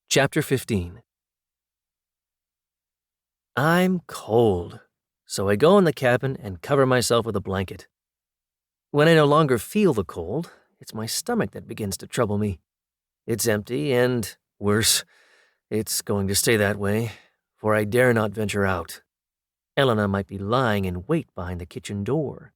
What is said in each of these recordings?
Chapter 15. I'm cold, so I go in the cabin and cover myself with a blanket. When I no longer feel the cold, it's my stomach that begins to trouble me. It's empty and, worse, it's going to stay that way, for I dare not venture out. Elena might be lying in wait behind the kitchen door.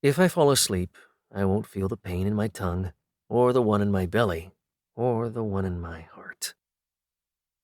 If I fall asleep, I won't feel the pain in my tongue, or the one in my belly, or the one in my heart.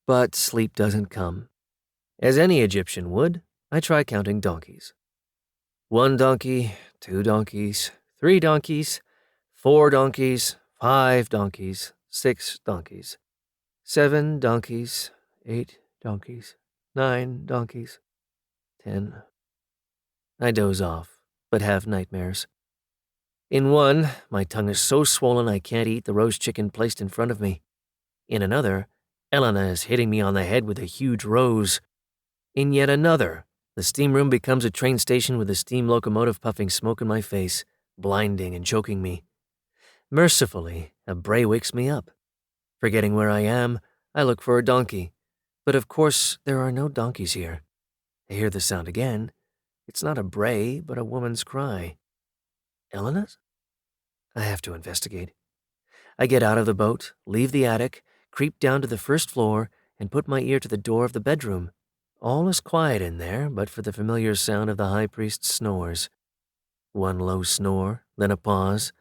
But sleep doesn't come. As any Egyptian would, I try counting donkeys. 1 donkey, 2 donkeys, 3 donkeys, 4 donkeys, 5 donkeys, 6 donkeys, 7 donkeys, 8 donkeys, 9 donkeys, 10. I doze off, but have nightmares. In one, my tongue is so swollen I can't eat the roast chicken placed in front of me. In another, Elena is hitting me on the head with a huge rose. In yet another, the steam room becomes a train station with a steam locomotive puffing smoke in my face, blinding and choking me. Mercifully, a bray wakes me up. Forgetting where I am, I look for a donkey. But of course, there are no donkeys here. I hear the sound again. It's not a bray, but a woman's cry. Elena's? I have to investigate. I get out of the boat, leave the attic, creep down to the first floor, and put my ear to the door of the bedroom. All is quiet in there, but for the familiar sound of the high priest's snores. 1 low snore, then a pause,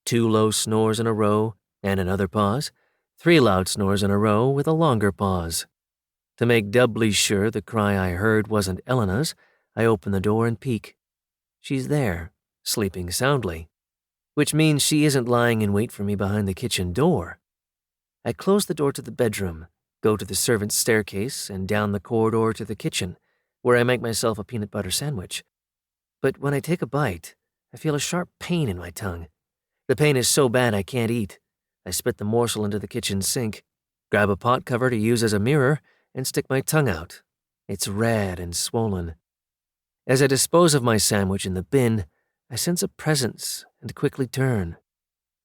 2 low snores in a row, and another pause, 3 loud snores in a row with a longer pause. To make doubly sure the cry I heard wasn't Elena's, I open the door and peek. She's there, sleeping soundly, which means she isn't lying in wait for me behind the kitchen door. I close the door to the bedroom, go to the servants' staircase, and down the corridor to the kitchen, where I make myself a peanut butter sandwich. But when I take a bite, I feel a sharp pain in my tongue. The pain is so bad I can't eat. I spit the morsel into the kitchen sink, grab a pot cover to use as a mirror, and stick my tongue out. It's red and swollen. As I dispose of my sandwich in the bin, I sense a presence and quickly turn.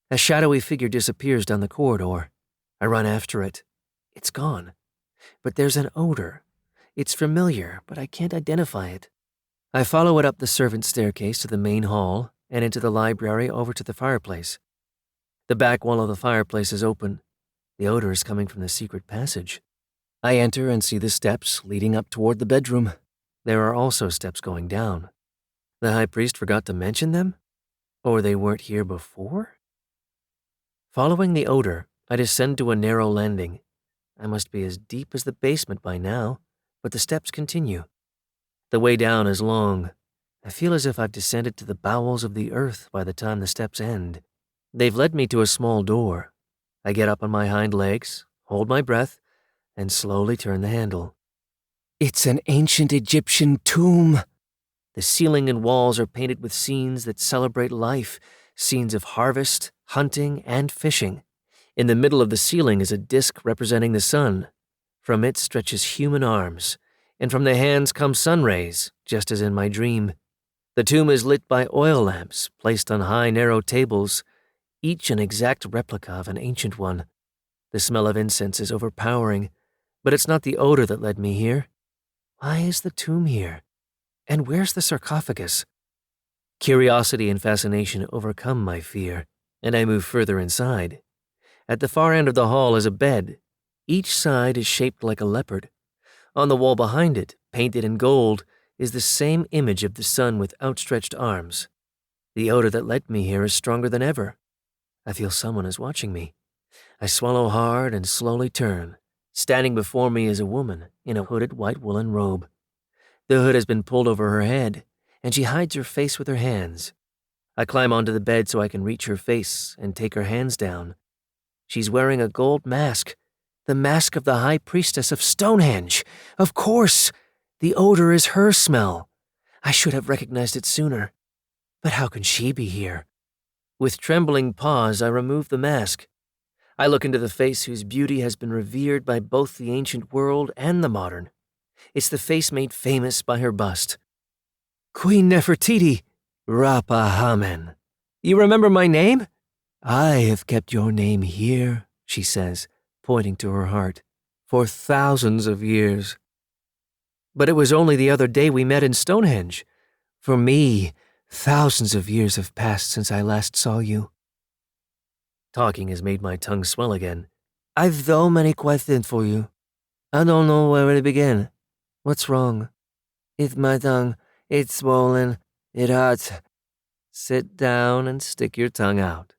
A shadowy figure disappears down the corridor. I run after it. It's gone. But there's an odor. It's familiar, but I can't identify it. I follow it up the servants' staircase to the main hall and into the library over to the fireplace. The back wall of the fireplace is open. The odor is coming from the secret passage. I enter and see the steps leading up toward the bedroom. There are also steps going down. The high priest forgot to mention them? Or they weren't here before? Following the odor, I descend to a narrow landing. I must be as deep as the basement by now, but the steps continue. The way down is long. I feel as if I've descended to the bowels of the earth by the time the steps end. They've led me to a small door. I get up on my hind legs, hold my breath, and slowly turn the handle. It's an ancient Egyptian tomb. The ceiling and walls are painted with scenes that celebrate life, scenes of harvest, hunting, and fishing. In the middle of the ceiling is a disc representing the sun. From it stretches human arms, and from the hands come sun rays, just as in my dream. The tomb is lit by oil lamps placed on high, narrow tables, each an exact replica of an ancient one. The smell of incense is overpowering, but it's not the odor that led me here. Why is the tomb here? And where's the sarcophagus? Curiosity and fascination overcome my fear, and I move further inside. At the far end of the hall is a bed. Each side is shaped like a leopard. On the wall behind it, painted in gold, is the same image of the sun with outstretched arms. The odor that led me here is stronger than ever. I feel someone is watching me. I swallow hard and slowly turn. Standing before me is a woman in a hooded white woolen robe. The hood has been pulled over her head, and she hides her face with her hands. I climb onto the bed so I can reach her face and take her hands down. She's wearing a gold mask, the mask of the high priestess of Stonehenge. Of course, the odor is her smell. I should have recognized it sooner. But how can she be here? With trembling paws, I remove the mask. I look into the face whose beauty has been revered by both the ancient world and the modern. It's the face made famous by her bust. Queen Nefertiti, Rapa-Hamen. You remember my name? I have kept your name here, she says, pointing to her heart, for thousands of years. But it was only the other day we met in Stonehenge. For me, thousands of years have passed since I last saw you. Talking has made my tongue swell again. I've so many questions for you. I don't know where to begin. What's wrong? It's my tongue. It's swollen. It hurts. Sit down and stick your tongue out.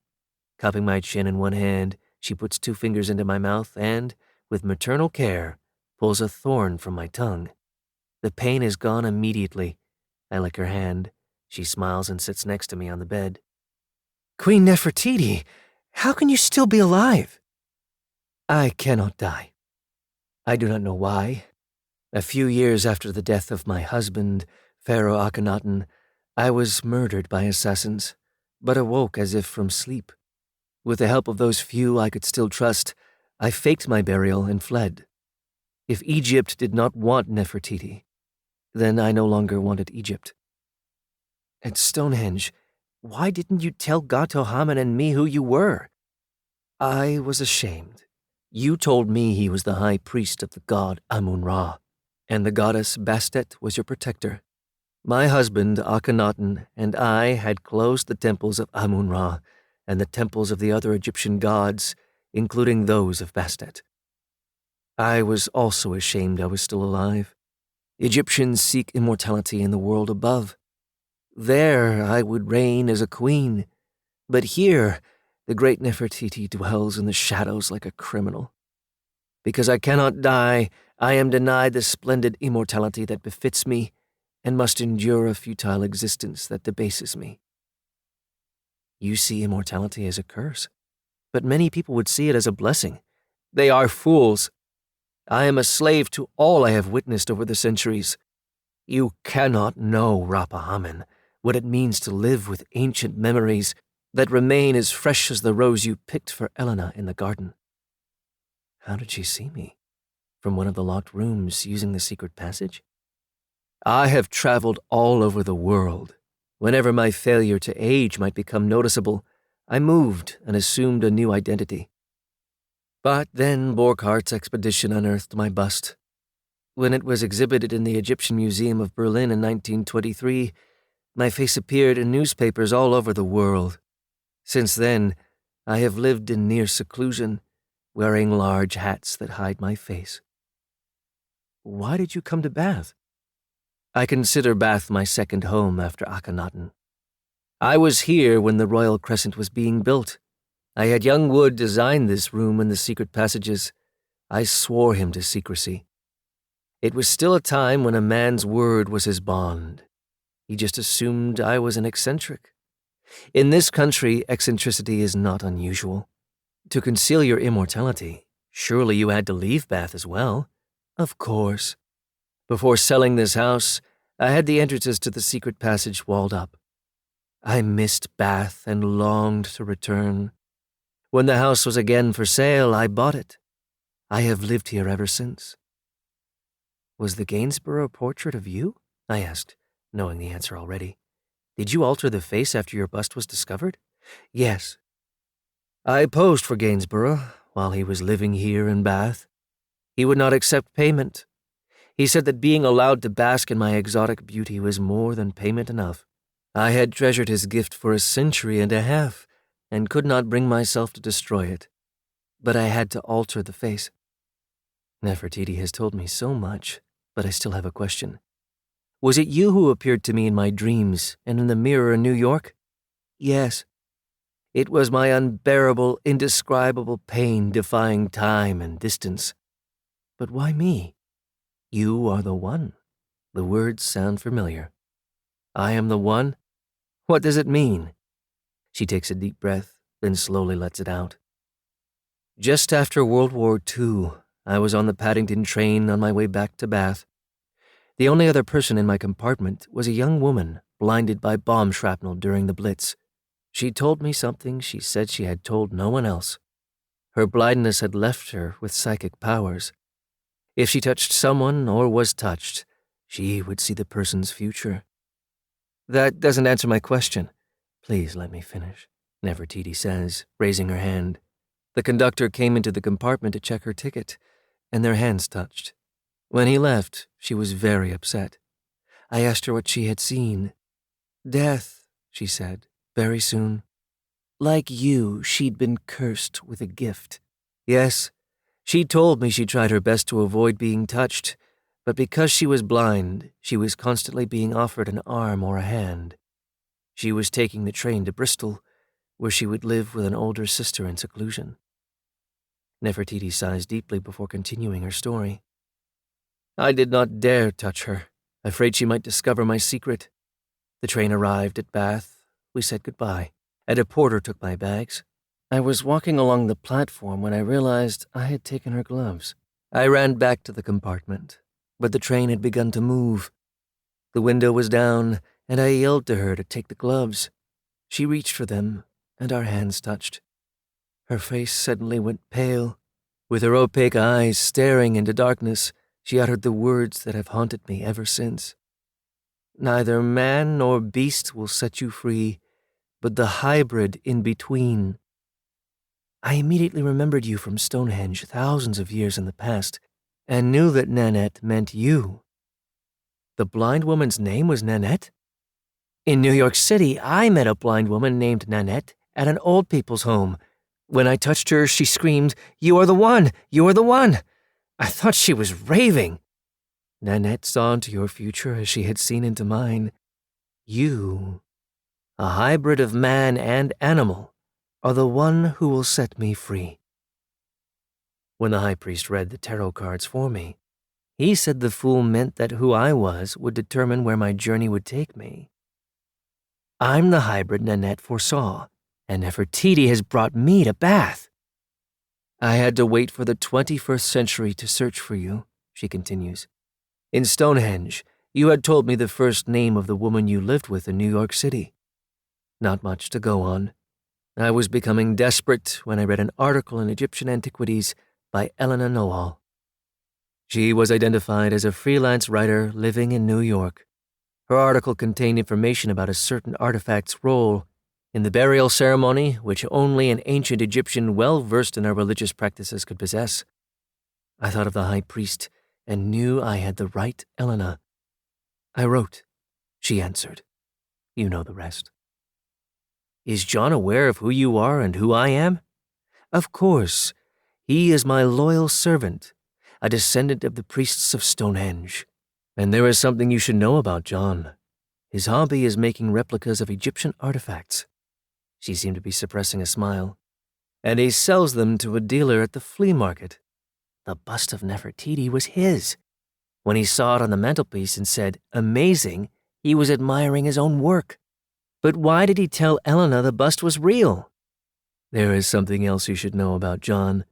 Cupping my chin in one hand, she puts 2 fingers into my mouth and, with maternal care, pulls a thorn from my tongue. The pain is gone immediately. I lick her hand. She smiles and sits next to me on the bed. Queen Nefertiti, how can you still be alive? I cannot die. I do not know why. A few years after the death of my husband, Pharaoh Akhenaten, I was murdered by assassins, but awoke as if from sleep. With the help of those few I could still trust, I faked my burial and fled. If Egypt did not want Nefertiti, then I no longer wanted Egypt. At Stonehenge, why didn't you tell Gatohaman and me who you were? I was ashamed. You told me he was the high priest of the god Amun-Ra, and the goddess Bastet was your protector. My husband, Akhenaten, and I had closed the temples of Amun-Ra and the temples of the other Egyptian gods, including those of Bastet. I was also ashamed I was still alive. Egyptians seek immortality in the world above. There I would reign as a queen, but here the great Nefertiti dwells in the shadows like a criminal. Because I cannot die, I am denied the splendid immortality that befits me and must endure a futile existence that debases me. You see immortality as a curse, but many people would see it as a blessing. They are fools. I am a slave to all I have witnessed over the centuries. You cannot know, Rappahamen, what it means to live with ancient memories that remain as fresh as the rose you picked for Elena in the garden. How did she see me? From one of the locked rooms using the secret passage? I have traveled all over the world. Whenever my failure to age might become noticeable, I moved and assumed a new identity. But then Burckhardt's expedition unearthed my bust. When it was exhibited in the Egyptian Museum of Berlin in 1923, my face appeared in newspapers all over the world. Since then, I have lived in near seclusion, wearing large hats that hide my face. Why did you come to Bath? I consider Bath my second home after Akhenaten. I was here when the Royal Crescent was being built. I had young Wood design this room and the secret passages. I swore him to secrecy. It was still a time when a man's word was his bond. He just assumed I was an eccentric. In this country, eccentricity is not unusual. To conceal your immortality, surely you had to leave Bath as well. Of course. Before selling this house, I had the entrances to the secret passage walled up. I missed Bath and longed to return. When the house was again for sale, I bought it. I have lived here ever since. Was the Gainsborough portrait of you? I asked, knowing the answer already. Did you alter the face after your bust was discovered? Yes. I posed for Gainsborough while he was living here in Bath. He would not accept payment. He said that being allowed to bask in my exotic beauty was more than payment enough. I had treasured his gift for a century and a half, and could not bring myself to destroy it. But I had to alter the face. Nefertiti has told me so much, but I still have a question. Was it you who appeared to me in my dreams and in the mirror in New York? Yes. It was my unbearable, indescribable pain defying time and distance. But why me? You are the one. The words sound familiar. I am the one? What does it mean? She takes a deep breath, then slowly lets it out. Just after World War II, I was on the Paddington train on my way back to Bath. The only other person in my compartment was a young woman blinded by bomb shrapnel during the Blitz. She told me something she said she had told no one else. Her blindness had left her with psychic powers. If she touched someone or was touched, she would see the person's future. That doesn't answer my question. Please let me finish, Nefertiti says, raising her hand. The conductor came into the compartment to check her ticket, and their hands touched. When he left, she was very upset. I asked her what she had seen. Death, she said, very soon. Like you, she'd been cursed with a gift. Yes, she told me she tried her best to avoid being touched, but because she was blind, she was constantly being offered an arm or a hand. She was taking the train to Bristol, where she would live with an older sister in seclusion. Nefertiti sighs deeply before continuing her story. I did not dare touch her, afraid she might discover my secret. The train arrived at Bath. We said goodbye, and a porter took my bags. I was walking along the platform when I realized I had taken her gloves. I ran back to the compartment, but the train had begun to move. The window was down, and I yelled to her to take the gloves. She reached for them, and our hands touched. Her face suddenly went pale. With her opaque eyes staring into darkness, she uttered the words that have haunted me ever since. Neither man nor beast will set you free, but the hybrid in between. I immediately remembered you from Stonehenge thousands of years in the past, and knew that Nanette meant you. The blind woman's name was Nanette? In New York City, I met a blind woman named Nanette at an old people's home. When I touched her, she screamed, "You are the one! You are the one!" I thought she was raving. Nanette saw into your future as she had seen into mine. You, a hybrid of man and animal, are the one who will set me free. When the high priest read the tarot cards for me, he said the fool meant that who I was would determine where my journey would take me. I'm the hybrid Nanette foresaw, and Nefertiti has brought me to Bath. I had to wait for the 21st century to search for you, she continues. In Stonehenge, you had told me the first name of the woman you lived with in New York City. Not much to go on. I was becoming desperate when I read an article in Egyptian Antiquities by Elena Noal. She was identified as a freelance writer living in New York. Her article contained information about a certain artifact's role in the burial ceremony which only an ancient Egyptian well-versed in our religious practices could possess. I thought of the high priest and knew I had the right Elena. I wrote. She answered. You know the rest. Is John aware of who you are and who I am? Of course. He is my loyal servant, a descendant of the priests of Stonehenge. And there is something you should know about John. His hobby is making replicas of Egyptian artifacts. She seemed to be suppressing a smile. And he sells them to a dealer at the flea market. The bust of Nefertiti was his. When he saw it on the mantelpiece and said, "Amazing," he was admiring his own work. But why did he tell Elena the bust was real? There is something else you should know about John.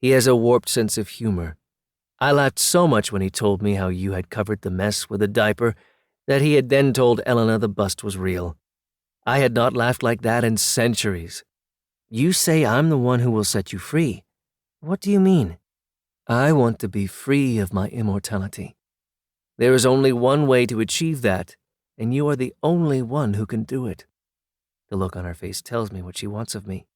He has a warped sense of humor. I laughed so much when he told me how you had covered the mess with a diaper that he had then told Elena the bust was real. I had not laughed like that in centuries. You say I'm the one who will set you free. What do you mean? I want to be free of my immortality. There is only one way to achieve that, and you are the only one who can do it. The look on her face tells me what she wants of me.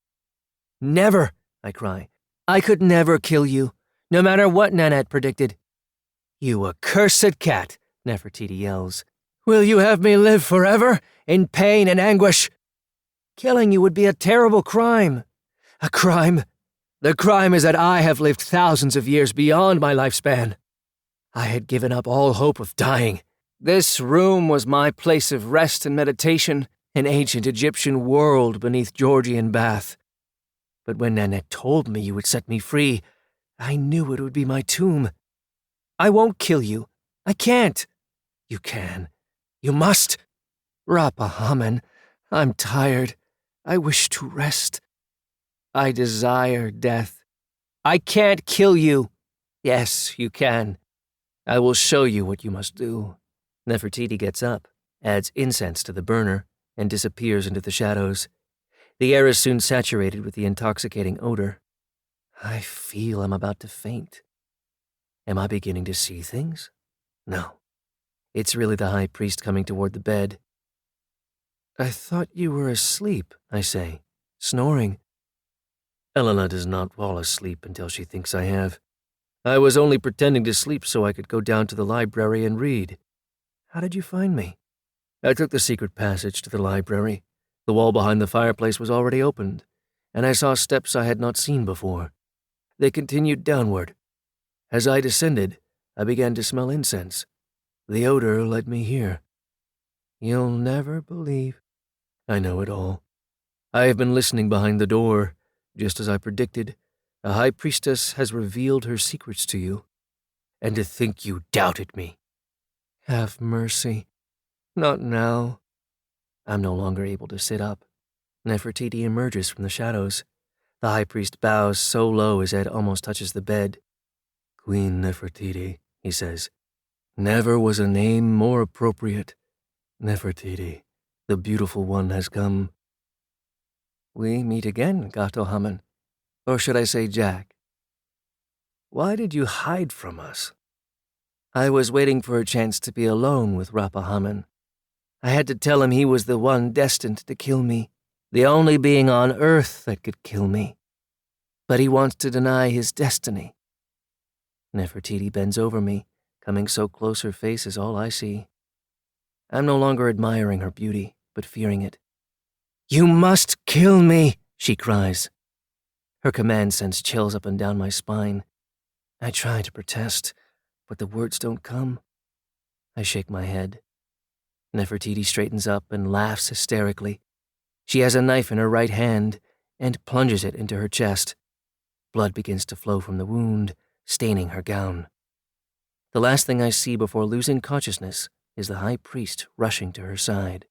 Never, I cry. I could never kill you, no matter what Nanette predicted. You accursed cat, Nefertiti yells. Will you have me live forever, in pain and anguish? Killing you would be a terrible crime. A crime? The crime is that I have lived thousands of years beyond my lifespan. I had given up all hope of dying. This room was my place of rest and meditation, an ancient Egyptian world beneath Georgian Bath. But when Nanette told me you would set me free, I knew it would be my tomb. I won't kill you. I can't. You can. You must. Rapa-Hamen, I'm tired. I wish to rest. I desire death. I can't kill you. Yes, you can. I will show you what you must do. Nefertiti gets up, adds incense to the burner, and disappears into the shadows. The air is soon saturated with the intoxicating odor. I feel I'm about to faint. Am I beginning to see things? No. It's really the high priest coming toward the bed. I thought you were asleep, I say, snoring. Elena does not fall asleep until she thinks I have. I was only pretending to sleep so I could go down to the library and read. How did you find me? I took the secret passage to the library. The wall behind the fireplace was already opened, and I saw steps I had not seen before. They continued downward. As I descended, I began to smell incense. The odor led me here. You'll never believe. I know it all. I have been listening behind the door. Just as I predicted, a high priestess has revealed her secrets to you. And to think you doubted me. Have mercy. Not now. I'm no longer able to sit up. Nefertiti emerges from the shadows. The high priest bows so low his head almost touches the bed. Queen Nefertiti, he says. Never was a name more appropriate. Nefertiti, the beautiful one has come. We meet again, Gato Hammon. Or should I say Jack? Why did you hide from us? I was waiting for a chance to be alone with Rapa Hammon. I had to tell him he was the one destined to kill me, the only being on Earth that could kill me. But he wants to deny his destiny. Nefertiti bends over me, coming so close her face is all I see. I'm no longer admiring her beauty, but fearing it. You must kill me, she cries. Her command sends chills up and down my spine. I try to protest, but the words don't come. I shake my head. Nefertiti straightens up and laughs hysterically. She has a knife in her right hand and plunges it into her chest. Blood begins to flow from the wound, staining her gown. The last thing I see before losing consciousness is the high priest rushing to her side.